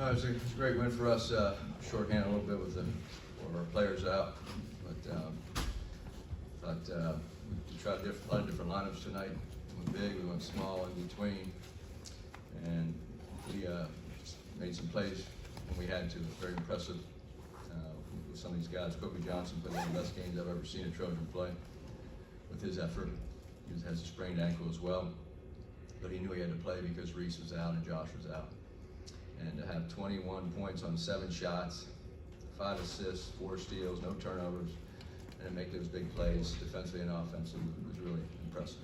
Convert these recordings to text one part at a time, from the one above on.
No, it's a great win for us. Shorthand a little bit with our players out, but we tried a lot of different lineups tonight. We went big, we went small in between, and we made some plays when we had to. It was very impressive with some of these guys. Kobe Johnson played one of the best games I've ever seen a Trojan play with his effort. He has a sprained ankle as well, but he knew he had to play because Reese was out and Josh was out. And to have 21 points on 7 shots, 5 assists, 4 steals, no turnovers, and to make those big plays defensively and offensively was really impressive.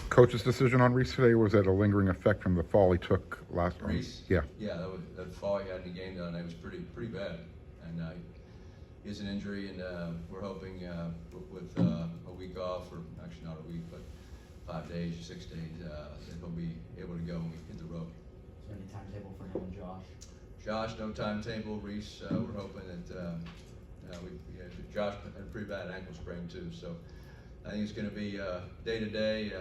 Coach's decision on Reese today, was that a lingering effect from the fall he took last week? Reese? Yeah. Yeah, that fall he had in the game the other night was pretty bad. And he has an injury, and we're hoping with a week off, or actually not a week, but 5 days, 6 days, that he'll be able to go when we hit the road. Is there any timetable for him and Josh? Josh, no timetable. Reese, we're hoping that Josh had a pretty bad ankle sprain too, so I think it's going to be day to day.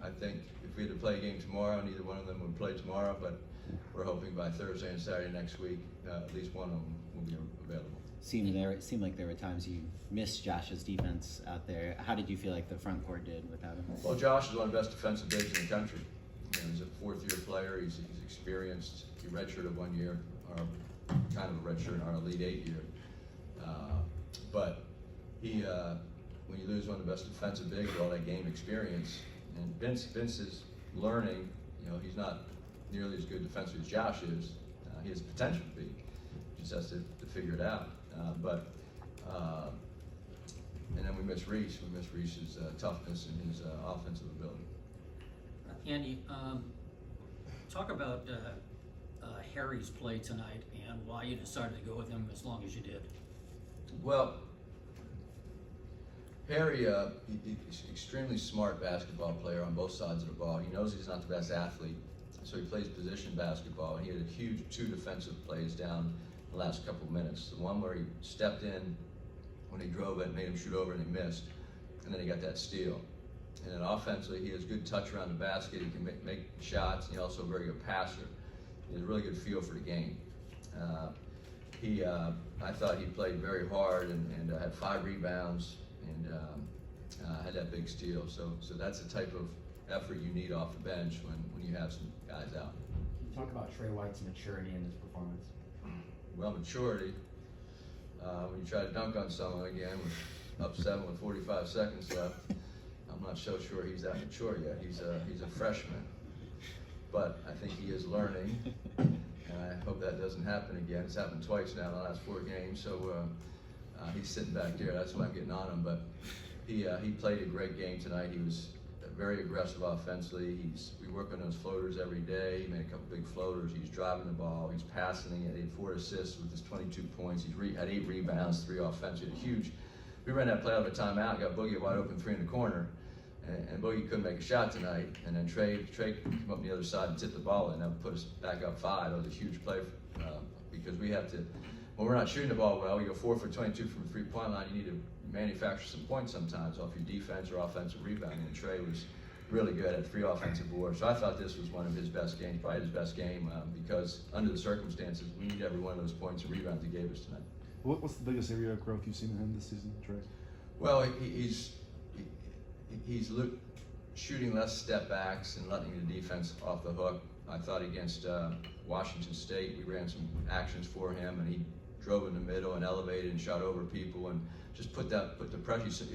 I think if we had to play a game tomorrow, neither one of them would play tomorrow, but we're hoping by Thursday and Saturday next week, at least one of them will be available. It seemed like there were times you missed Josh's defense out there. How did you feel like the front court did without him? Well, Josh is one of the best defensive bigs in the country. You know, he's a 4th-year player. He's experienced. He redshirted 1 year, or kind of a redshirt in our Elite 8 year. But he, when you lose one of the best defensive bigs with all that game experience, and Vince is learning. You know, he's not nearly as good defensively as Josh is. He has potential to be. He just has to figure it out. And then we miss Reese. We miss Reese's toughness and his offensive ability. Andy, talk about Harry's play tonight and why you decided to go with him as long as you did. Well, Harry, he's an extremely smart basketball player on both sides of the ball. He knows he's not the best athlete, so he plays position basketball. And he had a huge 2 defensive plays down the last couple of minutes. The one where he stepped in when he drove it, made him shoot over, and he missed. And then he got that steal. And then offensively, he has good touch around the basket. He can make shots. And he's also a very good passer. He has a really good feel for the game. I thought he played very hard and had 5 rebounds and had that big steal. So that's the type of effort you need off the bench when you have some guys out. Can you talk about Trey White's maturity in his performance? Well, maturity. When you try to dunk on someone again with up 7 with 45 seconds left, I'm not so sure he's that mature yet. He's a freshman, but I think he is learning, and I hope that doesn't happen again. It's happened twice now in the last 4 games, so he's sitting back there. That's why I'm getting on him. But he played a great game tonight. He was very aggressive offensively. We work on those floaters every day. He made a couple big floaters. He's driving the ball. He's passing it. He had 4 assists with his 22 points. He had 8 rebounds, 3 offensive. Huge. We ran that play out of a timeout. Got Boogie wide open 3 in the corner, and Boogie couldn't make a shot tonight. And then Trey came up on the other side and tipped the ball in. That put us back up 5. That was a huge play because we have to. When we're not shooting the ball well, we go 4 for 22 from the 3-point line. You need to manufacture some points sometimes off your defense or offensive rebounding. And Trey was really good at 3 offensive boards. So I thought this was one of his best games, probably his best game, because under the circumstances, we need every one of those points and rebounds he gave us tonight. What's the biggest area of growth you've seen in him this season, Trey? Well, he's shooting less step backs and letting the defense off the hook. I thought against Washington State, we ran some actions for him, and he drove in the middle and elevated and shot over people and just put the pressure.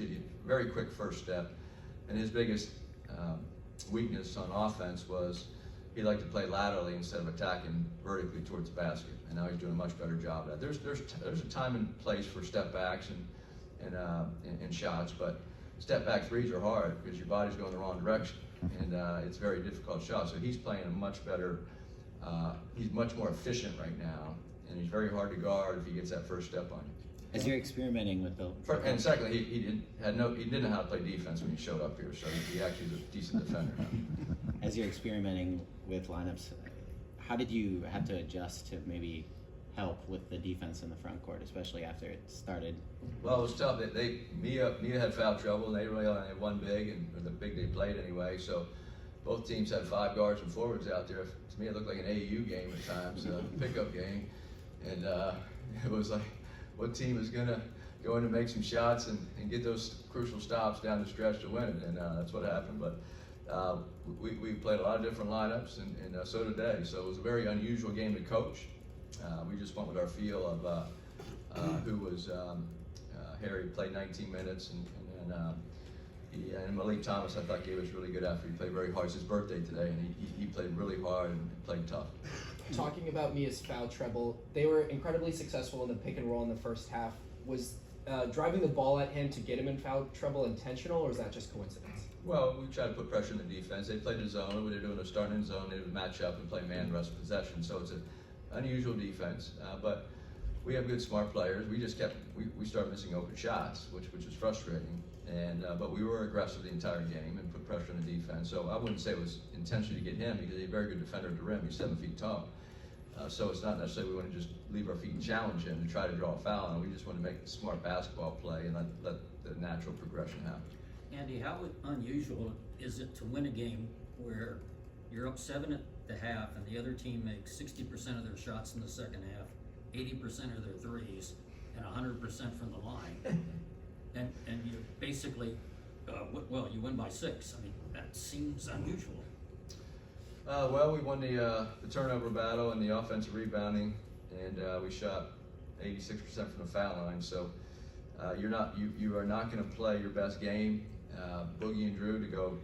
Very quick first step, and his biggest weakness on offense was he liked to play laterally instead of attacking vertically towards the basket, and now he's doing a much better job of that. There's a time and place for step backs and shots, but step back threes are hard because your body's going the wrong direction, and it's a very difficult shot. So he's playing a much better. He's much more efficient right now, and he's very hard to guard if he gets that first step on you. As you're experimenting with the And secondly, he didn't know how to play defense when he showed up here, so he actually is a decent defender now. As you're experimenting with lineups, how did you have to adjust to maybe help with the defense in the front court, especially after it started? Well, it was tough. Mia had foul trouble, and they really only had 1 big, and the big they played anyway. So both teams had 5 guards and forwards out there. To me, it looked like an AAU game at times, a pickup game. And it was like, what team is going to go in and make some shots and get those crucial stops down the stretch to win it? And that's what happened. But we played a lot of different lineups, and so did they. So it was a very unusual game to coach. We just went with our feel of who was Harry played 19 minutes, and Malik Thomas, I thought, gave us really good effort. He played very hard. It's his birthday today, and he played really hard and played tough. Talking about Mia's foul trouble, they were incredibly successful in the pick and roll in the first half. Was driving the ball at him to get him in foul trouble intentional, or was that just coincidence? Well, we tried to put pressure in the defense. They played in zone. What they're doing is starting in zone. They would match up and play man rush possession. So it's an unusual defense, but we have good, smart players. We just we started missing open shots, which was frustrating. And but we were aggressive the entire game and put pressure on the defense. So I wouldn't say it was intentionally to get him, because he's a very good defender at the rim. He's 7 feet tall. So it's not necessarily we want to just leave our feet and challenge him to try to draw a foul. And we just want to make a smart basketball play and let the natural progression happen. Andy, how unusual is it to win a game where you're up 7 at the half and the other team makes 60% of their shots in the second half, 80% of their threes, and 100% from the line, and you basically, you win by 6. I mean, that seems unusual. Well, we won the turnover battle and the offensive rebounding, and we shot 86% from the foul line. So you are not going to play your best game. Boogie and Drew to go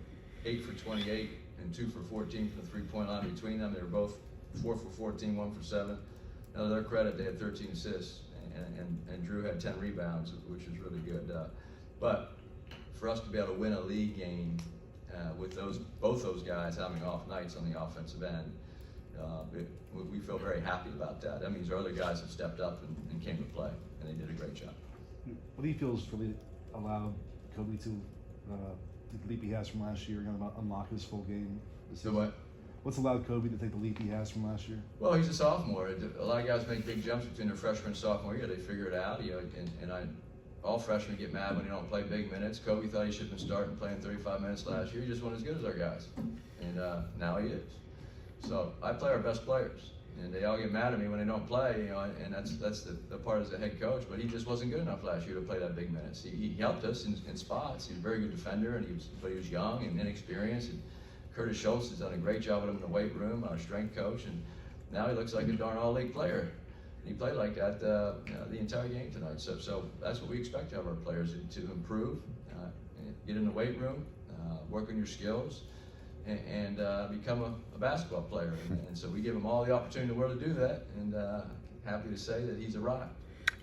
8 for 28 and 2 for 14 from the 3-point line between them. They were both 4 for 14, 1 for 7. Now, to their credit, they had 13 assists, and Drew had 10 rebounds, which is really good. But for us to be able to win a league game with both those guys having off nights on the offensive end, we feel very happy about that. That means our other guys have stepped up and came to play, and they did a great job. What do you feel has really allowed Kobe to the leap he has from last year, going to unlock his full game this So season? what? What's allowed Kobe to take the leap he has from last year? Well, he's a sophomore. A lot of guys make big jumps between their freshman and sophomore year. They figure it out, all freshmen get mad when they don't play big minutes. Kobe thought he should have been starting playing 35 minutes last year. He just wasn't as good as our guys, and now he is. So I play our best players, and they all get mad at me when they don't play, and that's the part as a head coach. But he just wasn't good enough last year to play that big minutes. He helped us in spots. He's a very good defender, but he was young and inexperienced. And Curtis Schultz has done a great job with him in the weight room, our strength coach, and now he looks like a darn all-league player. And he played like that the entire game tonight. So that's what we expect of our players, to improve, get in the weight room, work on your skills, and become a basketball player. And so we give him all the opportunity in the world to do that, and happy to say that he's arrived.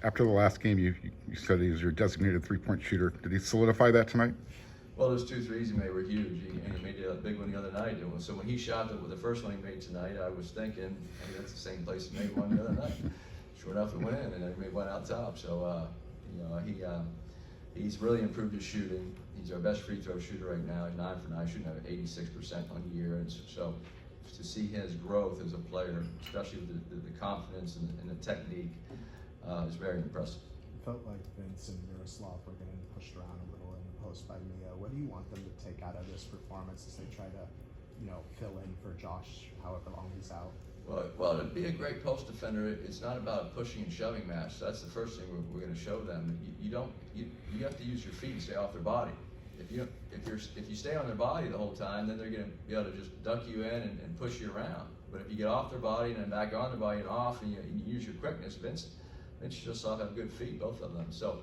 After the last game, you said he was your designated 3-point shooter. Did he solidify that tonight? Well, those 2 threes he made were huge, and he made a big one the other night. So when he shot the first one he made tonight, I was thinking, hey, that's the same place he made one the other night. Sure enough, it went in, and he made one out top. So he's really improved his shooting. He's our best free throw shooter right now. He's 9 for 9, shooting at 86% on the year. And so to see his growth as a player, especially with the confidence and the technique, is very impressive. It felt like Vince and Miroslav were getting pushed around a little in the post by Mia. What do you want them to take out of this performance as they try to, fill in for Josh however long he's out? Well, to be a great post defender, it's not about a pushing and shoving match. That's the first thing we're going to show them. You have to use your feet and stay off their body. If you stay on their body the whole time, then they're going to be able to just duck you in and push you around. But if you get off their body and then back on their body and off, and you use your quickness, Vince just have good feet, both of them. So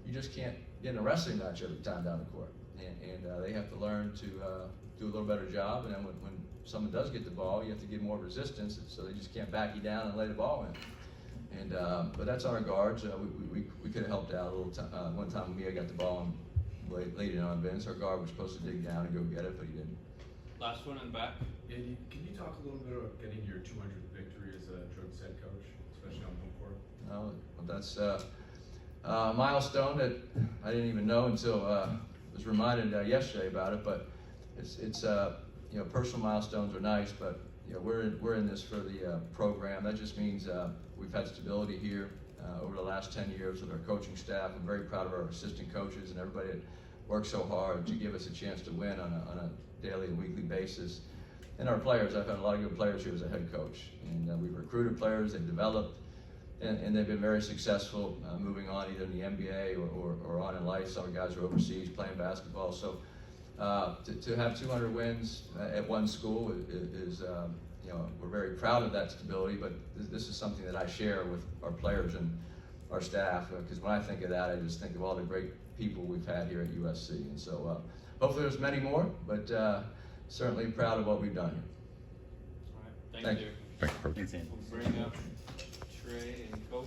you just can't get in a wrestling match every time down the court. And they have to learn to do a little better job. And then when someone does get the ball, you have to give more resistance, so they just can't back you down and lay the ball in. And but that's on our guards. We could have helped out a little. One time Mia got the ball and laid it on Vince. Our guard was supposed to dig down and go get it, but he didn't. Last one in the back. Andy, can you talk a little bit about getting your 200th victory as a Trojans head coach, especially on home court? Well, that's a milestone that I didn't even know until was reminded yesterday about it. But it's personal milestones are nice, but we're in this for the program. That just means we've had stability here over the last 10 years with our coaching staff. I'm very proud of our assistant coaches and everybody that work so hard to give us a chance to win on a daily and weekly basis. And our players, I've had a lot of good players here as a head coach, and we've recruited players, they've developed, and they've been very successful moving on either in the NBA or on in life. Some guys are overseas playing basketball. So to have 200 wins at one school is you know, we're very proud of that stability, but this is something that I share with our players and our staff, because when I think of that, I just think of all the great people we've had here at USC. And so hopefully there's many more, but certainly proud of what we've done here. All right, Thank thank you. you. Thanks, Coach. Thanks, Andy. We'll bring up Trey and Coach.